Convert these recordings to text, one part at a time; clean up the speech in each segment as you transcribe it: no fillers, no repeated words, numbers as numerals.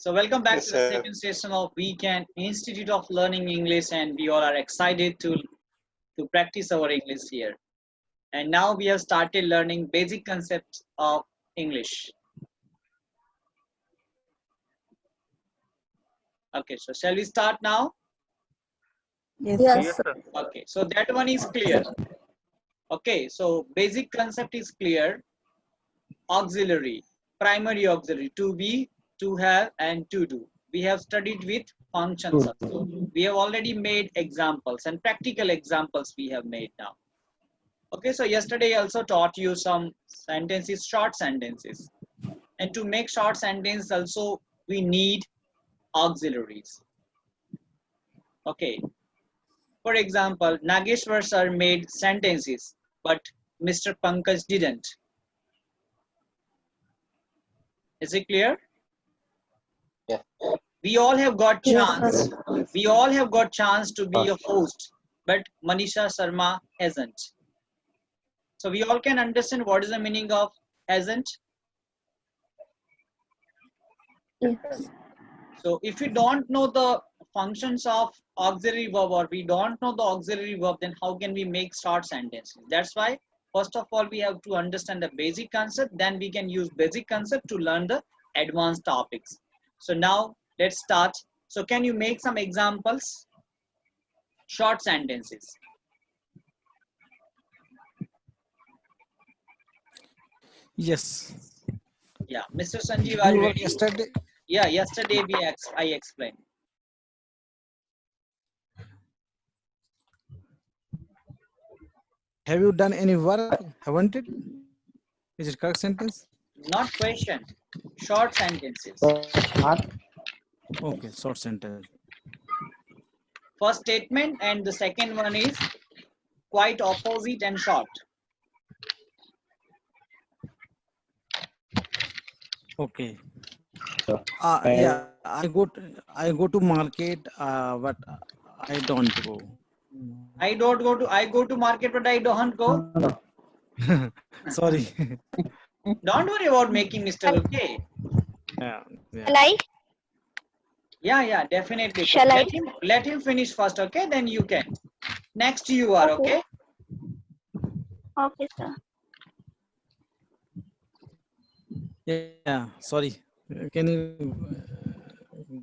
So welcome back Yes, to the sir. second session of Weekend Institute of Learning English, and we all are excited to practice our English here. And now we have started learning basic concepts of English. Okay, so shall we start now? Yes, Yes, sir. sir. Okay, so that one is clear. Okay, so basic concept is clear. Auxiliary, primary auxiliary, to be, to have, and to do. We have studied with functions also. We have already made examples and practical examples we have made now. Okay, so yesterday I also taught you some sentences, short sentences. And to make short sentence also we need auxiliaries. Okay. For example, Nageshwar sir made sentences, but Mr. Pankaj didn't. Is it clear? Yeah. We all have got Yes, chance. sir. We all have got chance to be a host, but Manisha Sharma hasn't. So we all can understand what is the meaning of hasn't. Yes. So if we don't know the functions of auxiliary verb, or we don't know the auxiliary verb, then how can we make short sentences? That's why first of all we have to understand the basic concept, then we can use basic concept to learn the advanced topics. So now let's start. So can you make some examples? Short sentences. Yes. Yeah, Mr. Sanjeev, Did are you you work ready? yesterday? Yeah, yesterday I explained. Have you done any work? Haven't it? Is it correct sentence? Not question, short sentences. Okay, short sentence. First statement and the second one is quite opposite and short. Okay. Yeah, I go to market, but I don't go. I go to market, but I don't go. Sorry. Don't worry about making mistake, okay? Yeah. Shall I? Yeah, definitely. Shall I? Let him finish first, okay? Then you can. Next you are, okay? Okay, sir. Yeah. Sorry. Can you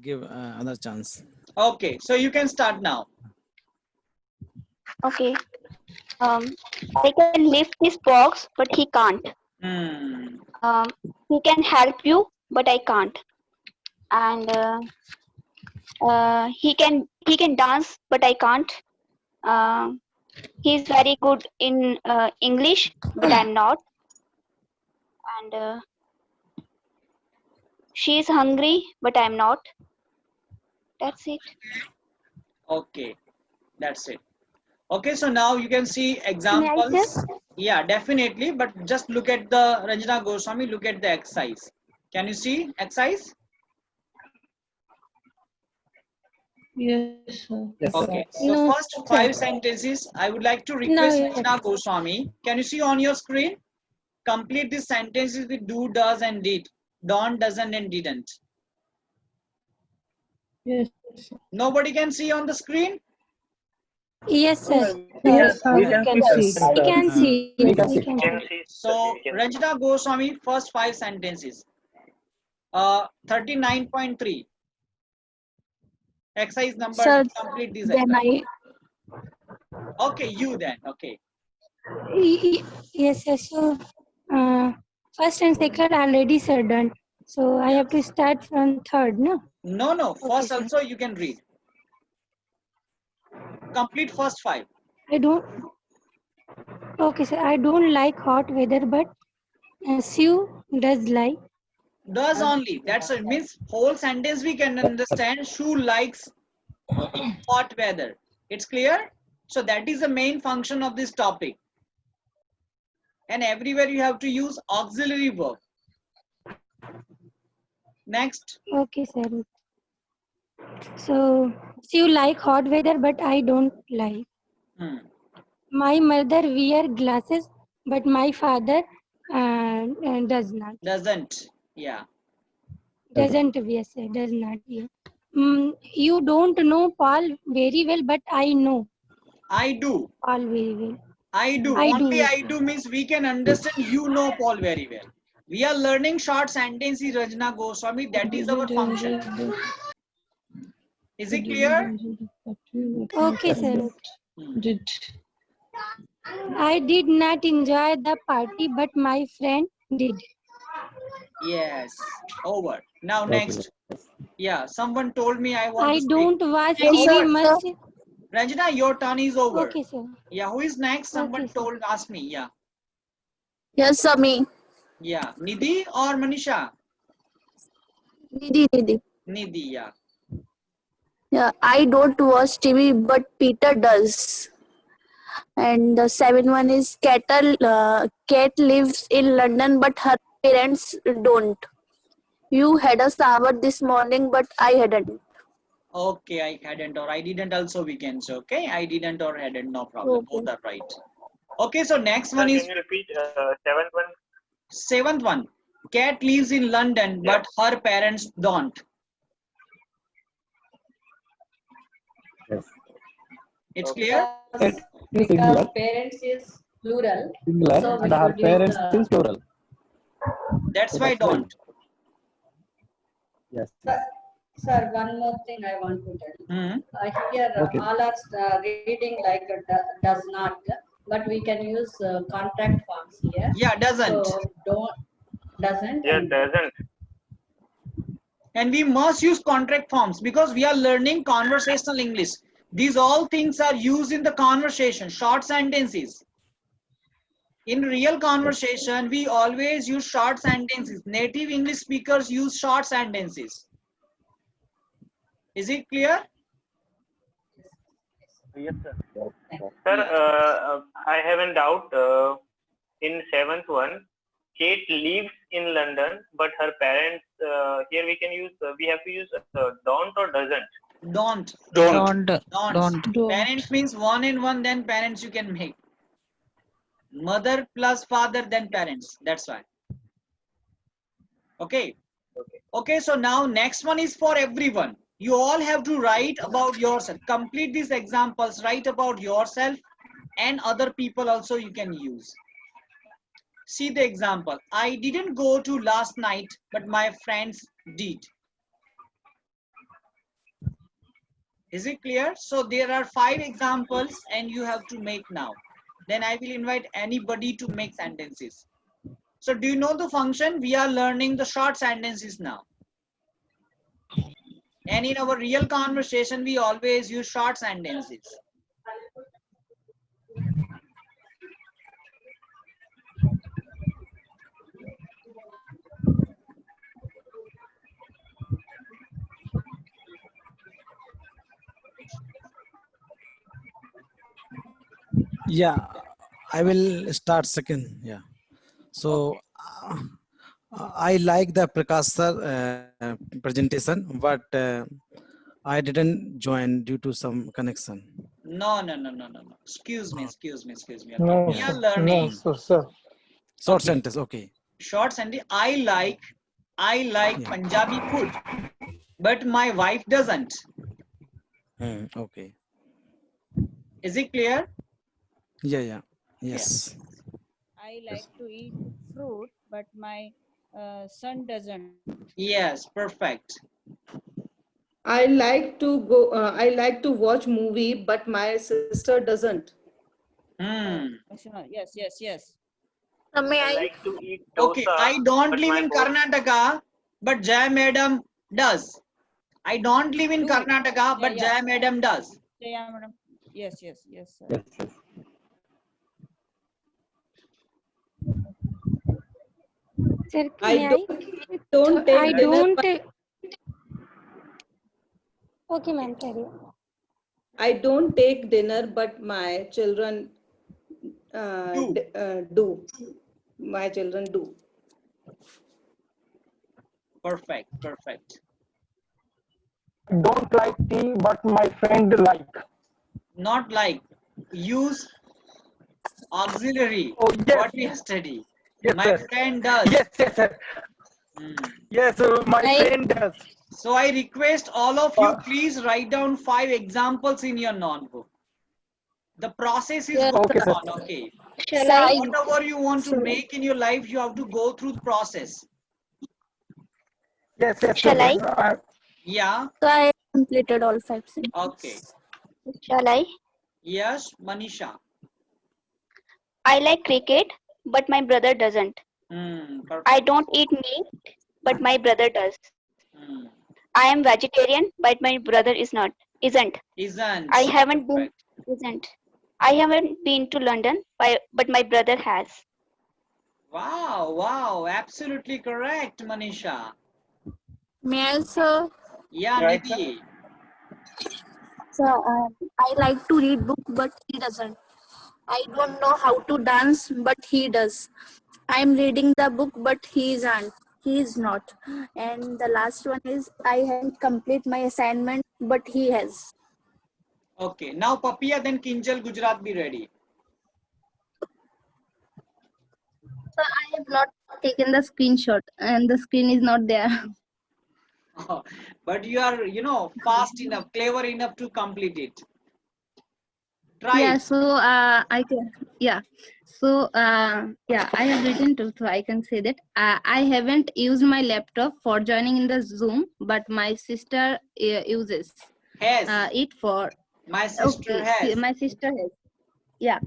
give another chance? Okay, so you can start now. Okay. I can lift this box, but he can't. Hmm. He can help you, but I can't. And he can dance, but I can't. Uh, he's very good in English, but I'm not. And she is hungry, but I'm not. That's it. Okay, that's it. Okay, so now you can see May I, examples. sir? Yeah, definitely. But just look at the Ranjana Goswami, look at the exercise. Can you see exercise? Yes, sir. Okay, so No, first sir. 5 sentences, I would like to No, request yes. Ranjana Goswami. Can you see on your screen? Complete these sentences with do, does, and did. Don't, doesn't, and didn't. Yes. Nobody can see on the screen? Yes, sir. Yes, sir. We can see. We can see. We can see. So, Ranjana Goswami, first 5 sentences. 39.3. Exercise number, Sir, complete this then exercise. Okay, you then, okay. Yes, yes. So, first and second already sir done. So I have to start from third, no? No, first sir. also you can read. Complete first 5. I don't. Okay, sir. I don't like hot weather, but Sue does like. Does only. That's it. Means whole sentence we can understand. Shoo likes hot weather. It's clear? So that is the main function of this topic. And everywhere you have to use auxiliary verb. Next. Okay, sir. So Sue like hot weather, but I don't like. My mother wear glasses, but my father does not. Doesn't. Yeah. Doesn't, yes, sir, does not. Yeah. You don't know Paul very well, but I know I do. Paul very well. I do. I do, Only yes. I do means we can understand you know Paul very well. We are learning short sentences, Rajna Goswami. That is our function. Is it clear? Okay, sir. Hmm. I did not enjoy the party, but my friend did. Yes. Over. Now Okay. next. Yeah. Someone told me I want I to speak. don't watch Yeah, TV over. much. Ranjana, your turn is over. Okay, sir. Yeah. Who is next? Someone Okay, sir. told, ask me. Yeah. Yes, sir, me. Yeah. Nidhi or Manisha? Didi. Nidhi. Yeah. Yeah, I don't watch TV, but Peter does. And the seventh one is Cat lives in London, but her parents don't. You had a shower this morning, but I hadn't. Okay. I hadn't or I didn't also we can say. Okay. I didn't or hadn't. No problem. Okay. Both are right. Okay. So next one is Can you repeat seventh one? seventh one. Cat lives in London, Yeah. but her parents don't. Yes. It's Okay. clear? It is Because singular. parents is plural. Singular, So we and her could use parents the- is plural. That's So why that's why. don't. Yes. Sir, one more thing I want to tell. Hmm. Here Okay. all are reading like does not, but we can use contract forms here. Yeah, doesn't. So doesn't. Yes, and doesn't. And we must use contract forms because we are learning conversational English. These all things are used in the conversation, short sentences. In real conversation, we always use short sentences. Native English speakers use short sentences. Is it clear? Yes, sir. Yes. Sir, I have a doubt. In seventh one, Kate lives in London, but her parents. Here we can use. We have to use don't or doesn't. Don't. Don't. Don't. Parents means one and one, then parents you can make. Mother plus father, then parents. That's why. Okay. Okay, so now next one is for everyone. You all have to write about yourself. Complete these examples. Write about yourself and other people also you can use. See the example. I didn't go to last night, but my friends did. Is it clear? So there are 5 examples and you have to make now. Then I will invite anybody to make sentences. So do you know the function? We are learning the short sentences now. And in our real conversation, we always use short sentences. Yeah, I will start second. Yeah. So I like the Prakash sir presentation, but I didn't join due to some connection. No. Excuse me. Okay. No, We are sir. learning. No, sir. Short Okay. sentence. Okay. Short sentence. I like Yeah. Punjabi food, but my wife doesn't. Okay. Is it clear? Yeah. Yes. I like to eat fruit, but my son doesn't. Yes, perfect. I like to go. I like to watch movie, but my sister doesn't. Yes. May I I? like to eat Okay, dosa. I don't but live my in boss- Karnataka, but Jai Madam does. I don't live in Do. Karnataka, but Yeah. Jai Madam does. Yeah, madam. Yes, sir. Yes. Sir, I may don't I take dinner. don't. Okay, ma'am, carry on. I don't take dinner, but my children Do. do. My children do. Perfect. Don't like tea, but my friend like. Not like. Use auxiliary. Oh, yes. What we study. Yes, My sir. friend does. Yes, sir. Hmm. Yes, my friend does. So I request all of you, please write down 5 examples in your notebook. The process is Yes, going Okay, sir. on, okay? Shall sir, I? Whatever you want to make in your life, you have to go through the process. Yes, yes, Shall I? sir. Yeah, So I completed all 5 okay. sentences. Shall I? Yes, Manisha. I like cricket, but my brother doesn't. Perfect. I don't eat meat, but my brother does. Hmm. I am vegetarian, but my brother is not. Isn't. Isn't. I haven't been. Perfect. Isn't. I haven't been to London, but my brother has. Wow, wow, absolutely correct, Manisha. May I also, Yeah, Right, sir. Nidhi. so I like to read book, but he doesn't. I don't know how to dance, but he does. I'm reading the book, but he isn't. He is not. And the last one is I haven't complete my assignment, but he has. Okay, now Papiya, then Kinjal, Gujarat, be ready. So I have not taken the screenshot and the screen is not there. But you are, fast enough, clever enough to complete it. Try Yeah, it. so I can, yeah. So yeah, I have written to, so I can say that I haven't used my laptop for joining in the Zoom, but my sister uses Has. it for, My sister has. my sister has. Yeah.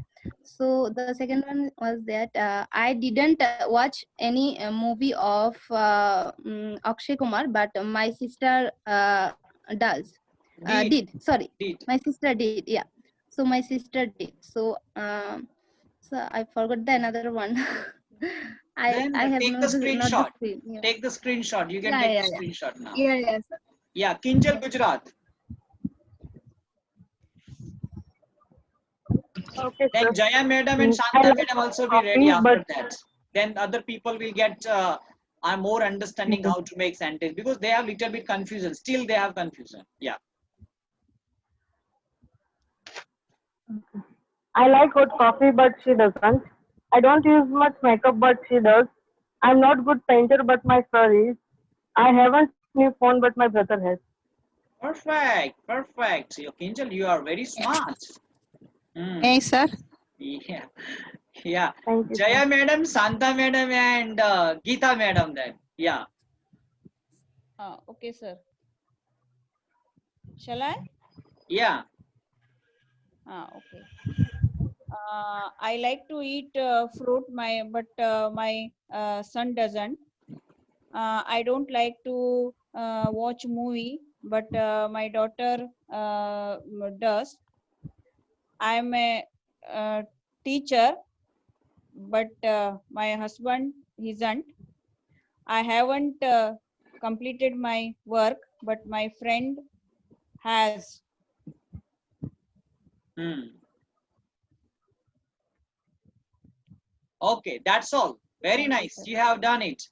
So the second one was that I didn't watch any movie of Akshay Kumar, but my sister does. Did. Did, sorry, Did. my sister did. Yeah. So my sister did. So so I forgot the another one. Then I have take the not the screenshot. screen. Yeah. Take the screenshot. You can Yeah, take yeah, the yeah. screenshot now. Yeah, yeah, sir. Yeah, Kinjal, Gujarat. Okay, Then sir. Jaya madam and I Shanta like madam also be ready coffee, after but that. Then other people will get are more understanding how to make sentence because they have little bit confusion. Still they have confusion. Yeah. I like hot coffee, but she doesn't. I don't use much makeup, but she does. I'm not good painter, but my sir is. I haven't new phone, but my brother has. Perfect. Perfect. So, Kinjal, you are very smart. Hmm. Hey, sir. Yeah. Yeah. Thank you, Jaya sir. madam, Santa madam, and Geeta madam then. Yeah. Okay, sir. Shall I? Yeah. Okay. I like to eat fruit, but my son doesn't. I don't like to watch movie, but my daughter does. I'm a teacher, but my husband isn't. I haven't completed my work, but my friend has. Okay, that's all. Very Thank you, nice. sir. You have done it.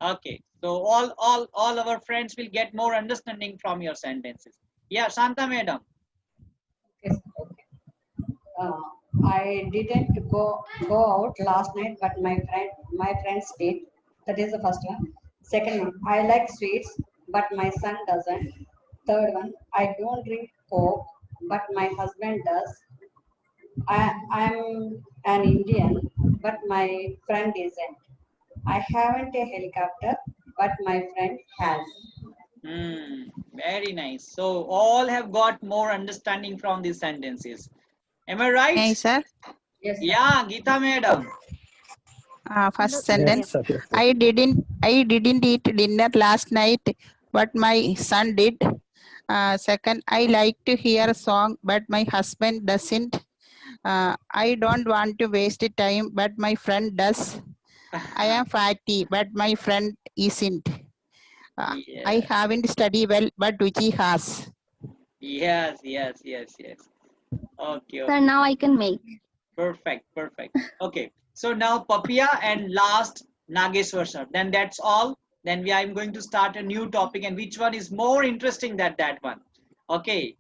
Okay. So all our friends will get more understanding from your sentences. Yeah, Shanta madam. Yes, okay. I didn't go out last night, but my friends did. That is the first one. Second one, I like sweets, but my son doesn't. Third one, I don't drink Coke, but my husband does. I'm an Indian, but my friend isn't. I haven't a helicopter, but my friend has. Very nice. So all have got more understanding from these sentences. Am I right? Hey, sir. Yes, sir. Yeah, Geeta madam. First Yes, sentence. sir. Yes, sir. I didn't eat dinner last night, but my son did. Second, I like to hear a song, but my husband doesn't. I don't want to waste time, but my friend does. I am fatty, but my friend isn't. I Yes. haven't studied well, but Ruchi has. Yes, yes, yes, yes. Okay, Sir, okay. now I can make. Perfect, perfect. Okay. So now Papiya and last Nageshwar sir. Then that's all. Then I'm going to start a new topic and which one is more interesting than that one. Okay.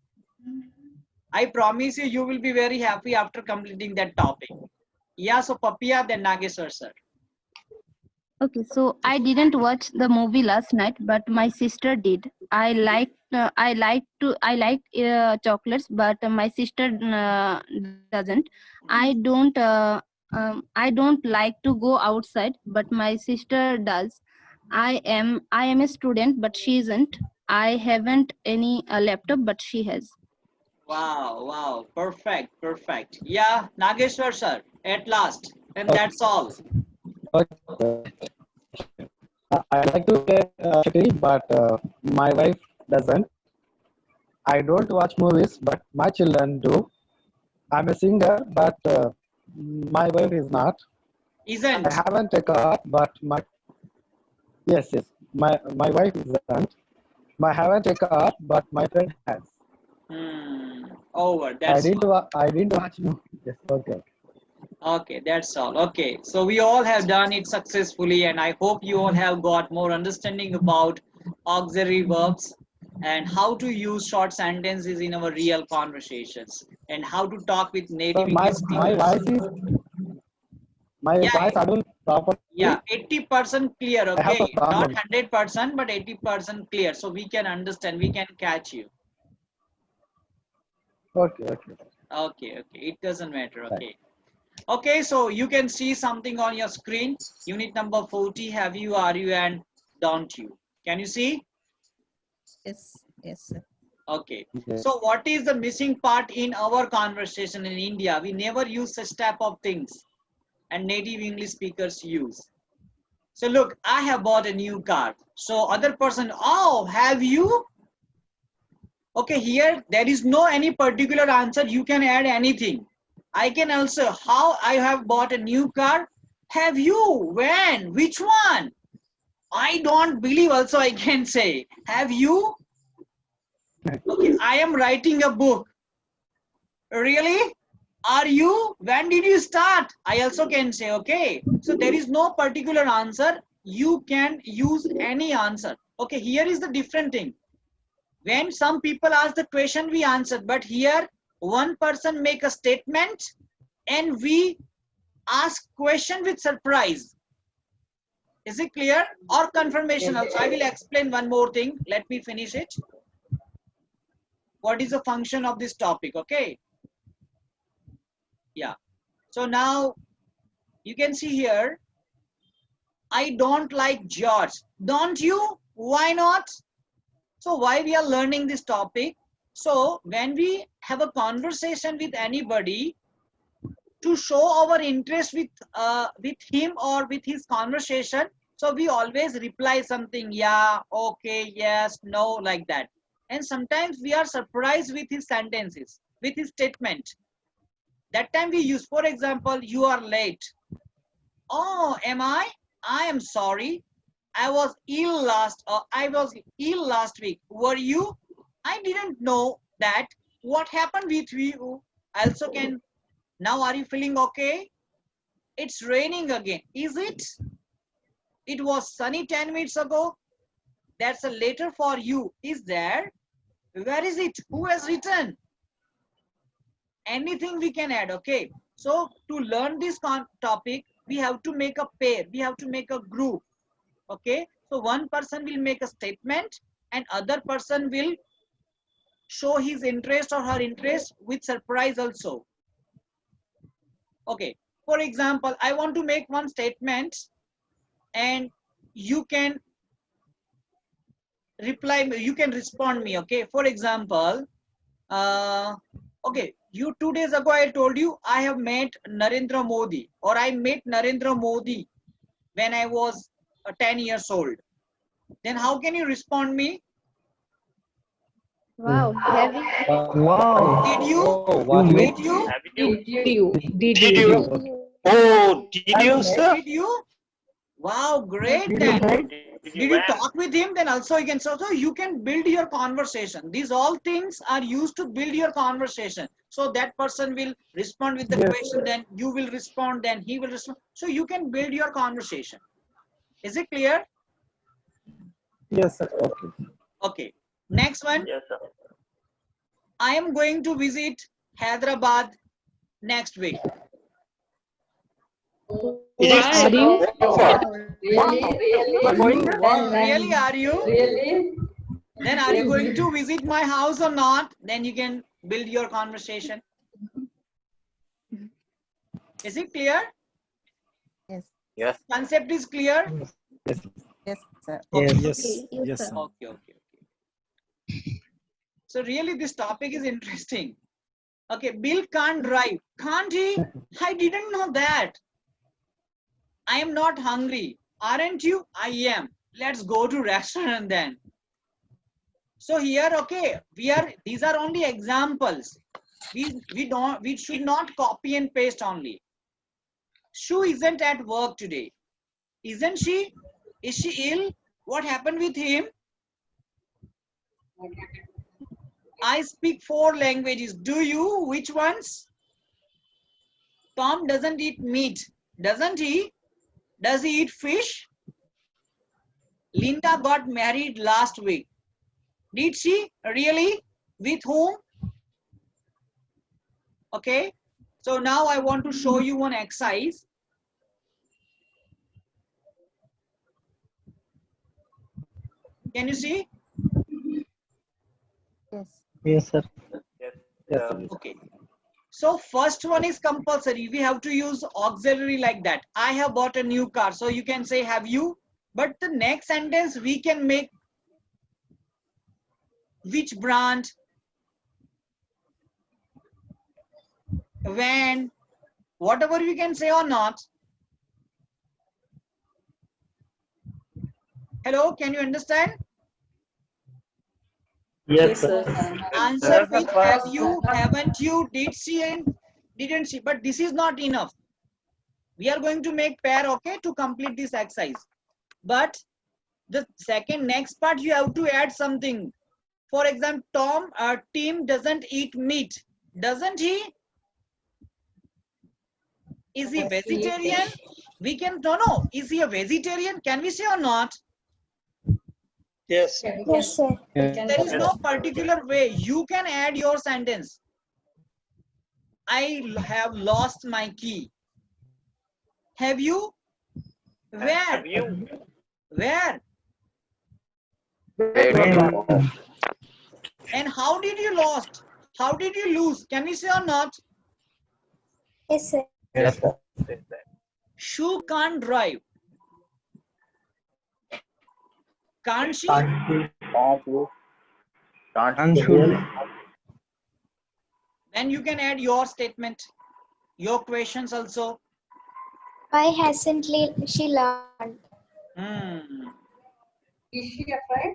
I promise you, you will be very happy after completing that topic. Yeah, so Papiya, then Nageshwar sir. Okay, so I didn't watch the movie last night, but my sister did. I like chocolates, but my sister doesn't. I don't like to go outside, but my sister does. I am a student, but she isn't. I haven't any laptop, but she has. Wow, wow, perfect, perfect. Yeah, Nageshwar sir, at last, and that's all. I like to play shuttle, but my wife doesn't. I don't watch movies, but my children do. I'm a singer, but my wife is not. Isn't? I haven't a car, but my yes. My wife isn't. I haven't a car, but my friend has. Over. That's I didn't watch movies. Yes, okay. okay. That's all. Okay. So we all have done it successfully, and I hope you all have got more understanding about auxiliary verbs and how to use short sentences in our real conversations and how to talk with native So English my speakers. voice is my Yeah, voice audible properly. yeah, 80% clear. I have Okay, a not problem. 100%, but 80% clear. So we can understand. We can catch you. Okay, okay. Okay, okay. It doesn't matter. Okay. Okay, so you can see something on your screen. Unit number 40, have you, are you, and don't you. Can you see? Yes, yes, sir. Okay. Yes. So what is the missing part in our conversation in India? We never use such type of things and native English speakers use. So look, I have bought a new car. So other person, oh, have you? Okay, here there is no any particular answer. You can add anything. I can also, how I have bought a new car. Have you? When? Which one? I don't believe also I can say. Have you? Okay, I am writing a book. Really? Are you? When did you start? I also can say, okay. So there is no particular answer. You can use any answer. Okay, here is the different thing. When some people ask the question, we answer. But here, one person make a statement and we ask question with surprise. Is it clear? Or confirmation also. I will explain one more thing. Let me finish it. What is the function of this topic? Okay. Yeah. So now you can see here, I don't like George. Don't you? Why not? So why we are learning this topic? So when we have a conversation with anybody, to show our interest with him or with his conversation, so we always reply something, yeah, okay, yes, no, like that. And sometimes we are surprised with his sentences, with his statement. That time we use, for example, you are late. Oh, am I? I am sorry. I was ill last week. Were you? I didn't know that. What happened with you? I also can. Now are you feeling okay? It's raining again. Is it? It was sunny 10 minutes ago. That's a letter for you. Is there? Where is it? Who has written? Anything we can add, okay? So to learn this topic, we have to make a pair. We have to make a group, okay? So one person will make a statement and other person will show his interest or her interest with surprise also. Okay, for example, I want to make one statement and you can reply me, you can respond me, okay? For example, okay, you 2 days ago I told you I have met Narendra Modi, or I met Narendra Modi when I was 10 years old. Then how can you respond me? Wow, have you? Wow. Did you? Oh, what you Did you? Have you? Did Did you? you? Oh, did you, sir? Did you? Wow, great then. Did Did you talk with him? Then also you can, so you can build your conversation. These all things are used to build your conversation. So that person will respond with the Yes. question, then you will respond, then he will respond. So you can build your conversation. Is it clear? Yes, sir. Okay. Okay. Next one. Yes, sir. I am going to visit Hyderabad next week. Is it Are you? Really, are you? Really? Then are you going to visit my house or not? Then you can build your conversation. Is it clear? Yes. Yes. Concept is clear? Yes, sir. Yes. Yes, sir. Okay. So really this topic is interesting. Okay, Bill can't drive. Can't he? I didn't know that. I am not hungry. Aren't you? I am. Let's go to restaurant then. So here, okay, these are only examples. We should not copy and paste only. Shu isn't at work today. Isn't she? Is she ill? What happened with him? I speak 4 languages. Do you? Which ones? Tom doesn't eat meat. Doesn't he? Does he eat fish? Linda got married last week. Did she? Really? With whom? Okay. So now I want to show you one exercise. Can you see? Yes. Yes, sir. Yes. Yes, sir. Okay. So first one is compulsory. We have to use auxiliary like that. I have bought a new car. So you can say, have you? But the next sentence we can make which brand, when, whatever we can say or not. Hello, can you understand? Yes, sir. Answer with have you, haven't you, did she and didn't she. But this is not enough. We are going to make pair, okay, to complete this exercise. But the next part you have to add something. For example, Tim doesn't eat meat. Doesn't he? Is he vegetarian? We can, no. Is he a vegetarian? Can we say or not? Yes. Yes, sir. There is no particular way. You can add your sentence. I have lost my key. Have you? Where? Have you? Where? And how did you lost? How did you lose? Can we say or not? Yes, sir. Yes, sir. Shu can't drive. Can't she? Then you can add your statement, your questions also. Why hasn't she learned? Is she afraid?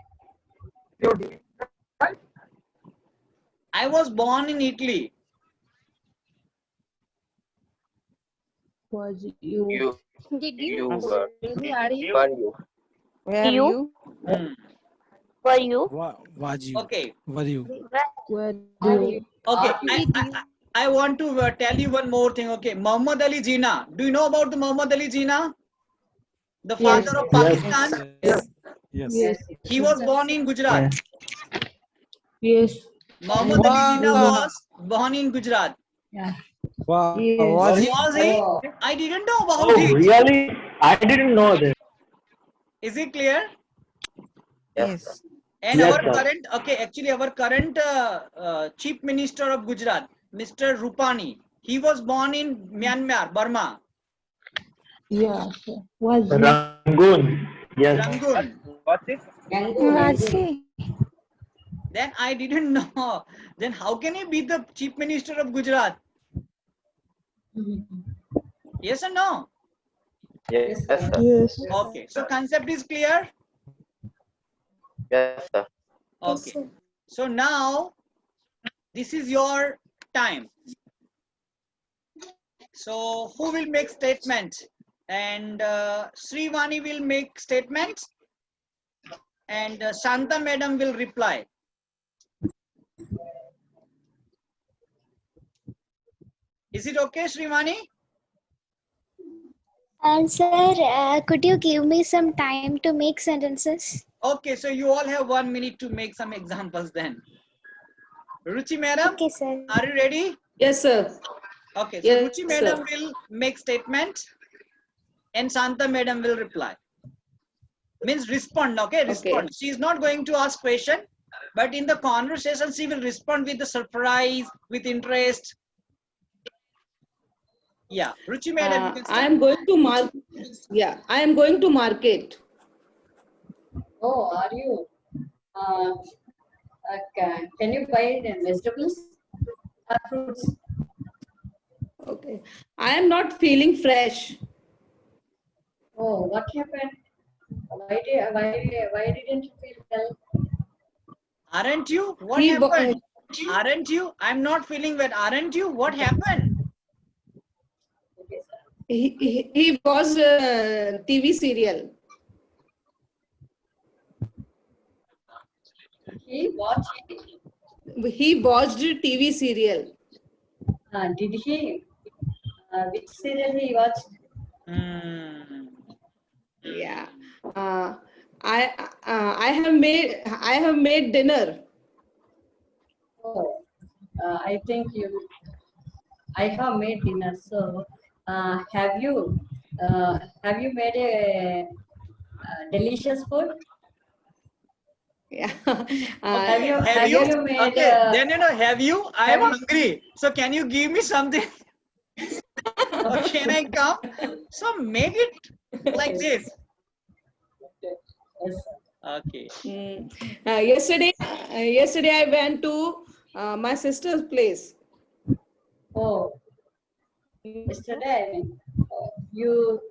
I was born in Italy. Was you? Did you? Are you? Where are You? you? Were you? Was you? Okay. Were you? Where Okay. I want to tell you one more thing. Okay. Muhammad Ali Jinnah. Do you know about the Muhammad Ali Jinnah? The father of Pakistan. Yes. He was born in Gujarat. Yes. Muhammad Ali Jinnah was born in Gujarat. Wow. Yes. Was he? Was he? I didn't know about Oh, it. really? I didn't know that. Is it clear? Yes. And Yes, our sir. current, okay, actually our current Chief Minister of Gujarat, Mr. Rupani, he was born in Myanmar, Burma. Yeah. Was you? Rangoon. Yes. Rangoon. What's it? Was he? Then I didn't know. Then how can he be the Chief Minister of Gujarat? Yes or no? Yes, sir. Yes. Okay. So concept is clear? Yes, sir. Okay. Yes, So now this is your time. So who will make statement? And Srivani will make statement. And Shanta madam will reply. Is it okay, Srivani? And sir, could you give me some time to make sentences? Okay, so you all have 1 minute to make some examples then. Ruchi madam, Okay, sir. are you ready? Yes, sir. Okay, so Yes, Ruchi madam sir. will make statement and Santa madam will reply. Means respond, okay? Respond. She is not going to ask question, but in the conversation she will respond with the surprise, with interest. Yeah, Ruchi madam, you can I start. am going to I am going to market. Oh, are you? Can you buy the vegetables or fruits? Okay. I am not feeling fresh. Oh, what happened? Why didn't you feel well? Aren't you? What He bo- happened? Aren't you? I'm not feeling well. Aren't you? What happened? he was TV serial. He watched. He watched TV serial. Did he? Which serial he watched? Yeah. I have made dinner. Oh, I think I have made dinner. So, have you made a delicious food? Yeah. Okay, Have you made? Okay, then have you? I am hungry. So can you give me something? Or can I come? So make it like this. Okay. Yesterday I went to my sister's place. Oh, yesterday you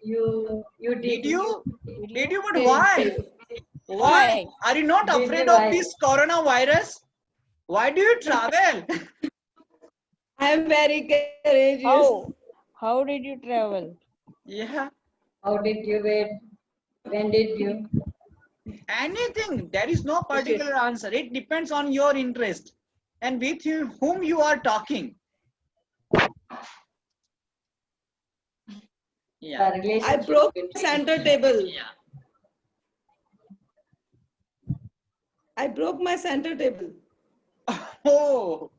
did. Did you? But Did why? you? Why? Are you not Did you afraid of why? this coronavirus? Why do you travel? I am very courageous. How did you travel? Yeah. How did you wait? When did you? Anything. There is no particular answer. It depends on your interest and with whom you are talking. Yeah. I broke my center table. I broke my center table. Oh.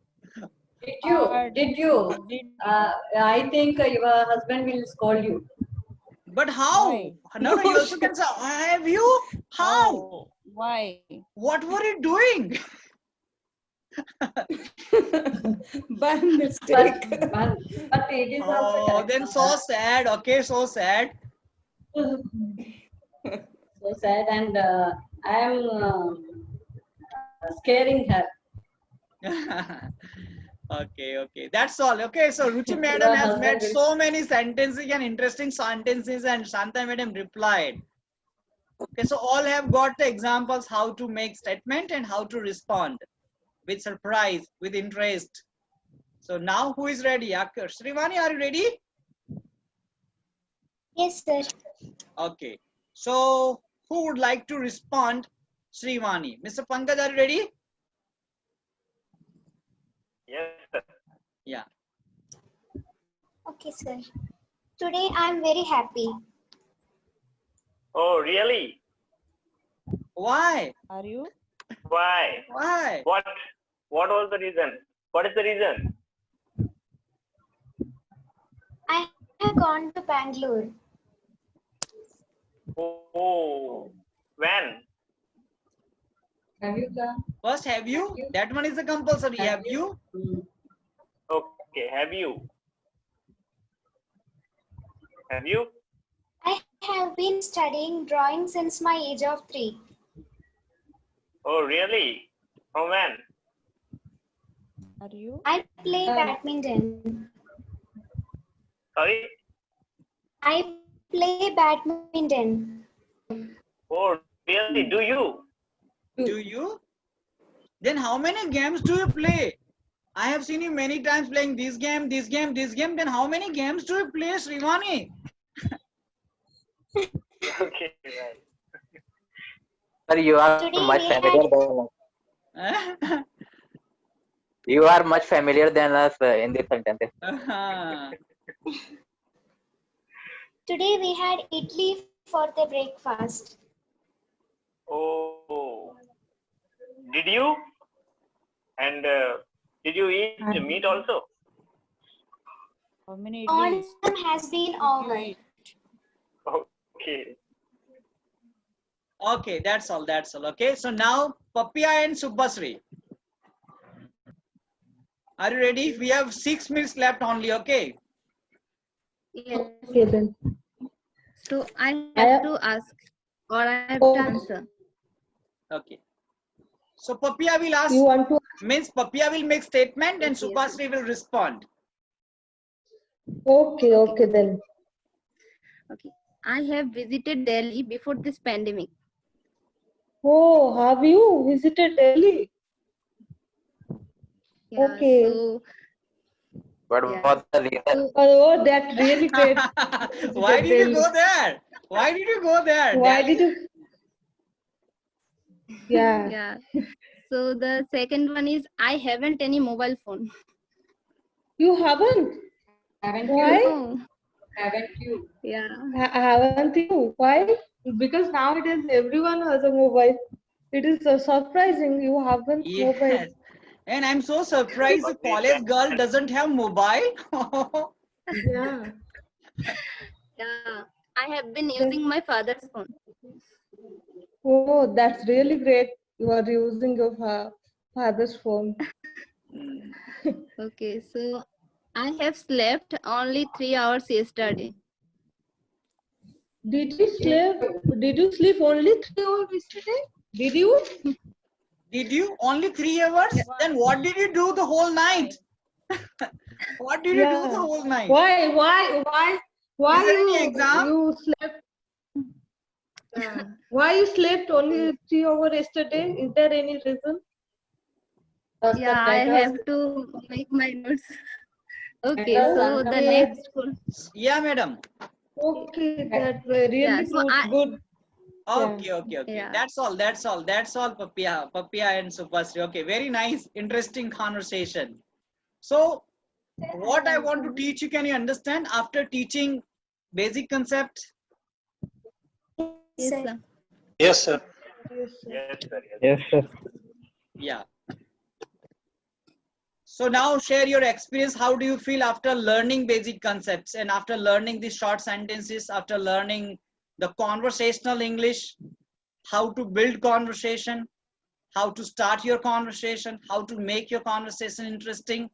Did you? I think your husband will scold you. But how? No, you also can say, have you? How? Why? What were you doing? By mistake. But it is also correct. Then so sad. Okay, so sad. So sad, and I am scaring her. Okay. That's all. Okay, so Ruchi madam Your has husband made will- so many sentences and interesting sentences, and Shanta madam replied. Okay, so all have got the examples how to make statement and how to respond with surprise, with interest. So now who is ready? Srivani, are you ready? Yes, sir. Okay. So who would like to respond? Srivani. Mr. Pankaj, are you ready? Yes, sir. Yeah. Okay, sir. Today I am very happy. Oh, really? Why? Are you? Why? Why? What was the reason? What is the reason? I have gone to Bangalore. Oh, when? Have you gone? First, have you? That one is the compulsory. Have you? Okay, have you? Have you? I have been studying drawing since my age of 3. Oh, really? Oh, when? Are you? I play badminton. Sorry? I play badminton. Oh, really? Do you? Do you? Then how many games do you play? I have seen you many times playing this game, this game, this game. Then how many games do you play, Srivani? Okay, right. Sir, you are Today much we familiar than us. You are much familiar than us in this sentence. Today we had idli for the breakfast. Oh, did you? And did you eat meat also? How many Onam idlis? has been over. Oh, Okay. Okay, that's all. That's all. Okay. So now Papia and Subhasri. Are you ready? We have 6 minutes left only. Okay. Yes. Okay then. So I have to ask or I have to answer. Okay. So Papia will ask. You want to? Means Papia will make statement and Okay. Subhasri will respond. Okay, okay then. Okay. I have visited Delhi before this pandemic. Oh, have you visited Delhi? Yeah. Okay. So What yeah. was the reason? So Oh, that's really great. Why Visited did you Delhi. go there? Why did you go there? Why Delhi? did you? Yeah. yeah. So the second one is I haven't any mobile phone. You haven't? Haven't Why? you? No. Haven't you? Yeah. Haven't you? Why? Because nowadays everyone has a mobile. It is surprising you haven't mobile. Yes. And I'm so surprised a college girl doesn't have mobile. Yeah. Yeah. I have been using my father's phone. Oh, that's really great. You are using your father's phone. Okay. So I have slept only 3 hours yesterday. Did you sleep? Did you sleep only 3 hours yesterday? Did you? Did you? Only 3 hours? Then what did you do the whole night? What did you do the whole night? Why Is there any you exam? you slept? Why you slept only 3 hours yesterday? Is there any reason? Yeah, I have to make my notes. Okay, so the next one. Yeah, madam. Okay, that really Yeah, so good. Okay, okay, okay. Yeah. That's all. That's all. That's all, Papia and Subhasri. Okay, very nice, interesting conversation. So, what I want to teach you, can you understand after teaching basic concept? Yes, sir. Yes, sir. Yes, sir. Yes, sir. Yeah. So now share your experience. How do you feel after learning basic concepts and after learning the short sentences, after learning the conversational English, how to build conversation, how to start your conversation, how to make your conversation interesting?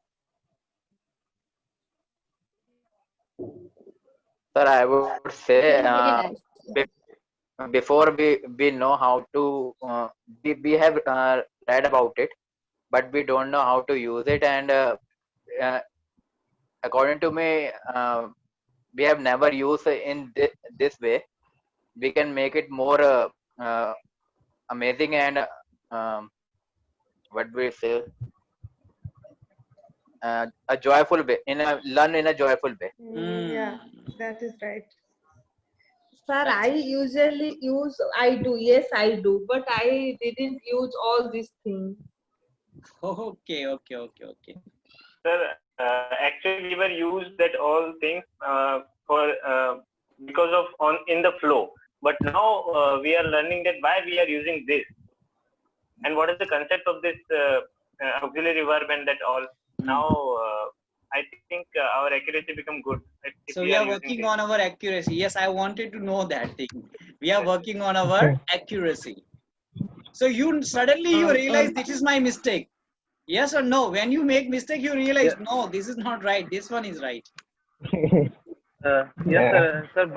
Sir, I would say Very nice. before we know how to we have read about it, but we don't know how to use it, and according to me, we have never used it in this way. We can make it more amazing and what we say, a joyful way, learn in a joyful way. Yeah, that is right. Sir, I usually use, yes, I do, but I didn't use all these things. Okay, okay, okay, okay. Sir, actually we were used that all things for because of in the flow. But now we are learning that why we are using this and what is the concept of this auxiliary verb and that all. Now I think our accuracy become good. If So we are working on our accuracy. Yes, I wanted to know that thing. We are working on our accuracy. So you suddenly you realize this is my mistake. Yes or no? When you make mistake, you realize no, this is not right. This one is right. Yes, sir.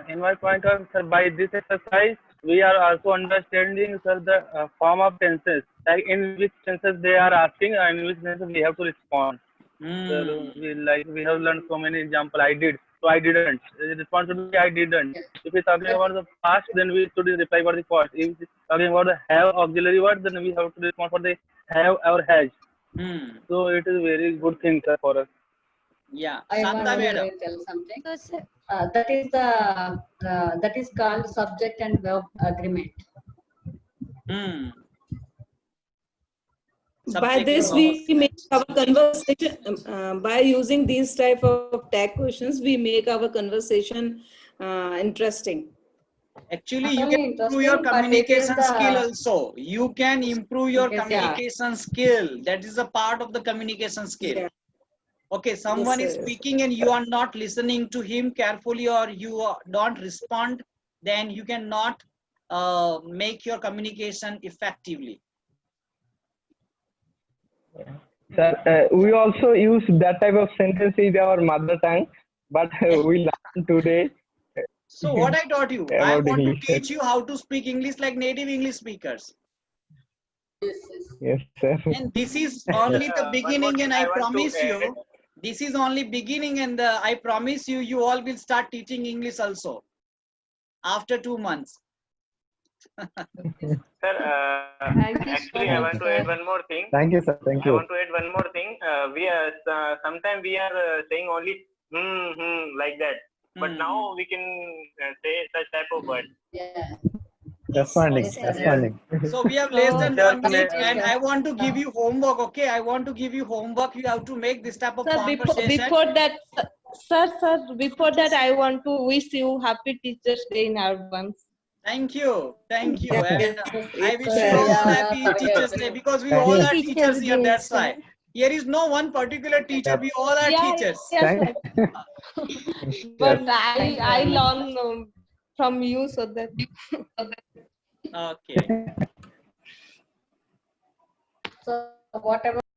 In my point of sir, by this exercise, we are also understanding, sir, the form of tenses, like in which tenses they are asking and in which tenses we have to respond. So we have learned so many examples. I did, so I didn't. The response should be I didn't. If we're talking about the past, then we should reply for the past. If we're talking about the have auxiliary word, then we have to respond for the have or has. So it is very good thing, sir, for us. Yeah, I want Shanta to madam. tell something. That is called subject and verb agreement. By this, we make our conversation, by using these type of tag questions, we make our conversation interesting. Actually, you can improve your communication skill also. You can improve your communication skill. That is a part of the communication skill. Okay, someone is speaking and you are not listening to him carefully or you don't respond then you cannot make your communication effectively. Sir, we also use that type of sentence in our mother tongue, but we learn today. So what I taught you, I About want English. to teach you how to speak English like native English speakers. Yes, sir. And this is only the beginning, and I want to promise add. you, this is only beginning, and I promise you, you all will start teaching English also after 2 months. Sir, Thank you so actually, I want much, to add sir. one more thing. Thank you, sir. Thank I you. want to add one more thing. We are sometimes we are saying only like that, but now we can say such type of words. Responding. Yes, sir. Responding. So we have less than Just 1 minute, may- and I want to give you homework. Okay, I want to give you homework. You have to make this type of Sir, conversation. before that, before that, I want to wish you happy Teachers' Day in advance. Thank you, thank you, Yes, and yes, I wish sir. you all Yeah. happy Teachers' Day, because we Thank all you. are Teachers' teachers here. Day, That's sir. why here is no one particular teacher. We all are Yeah, teachers. yes, Thank sir. But Yes. I learn from you, so that. Okay. So whatever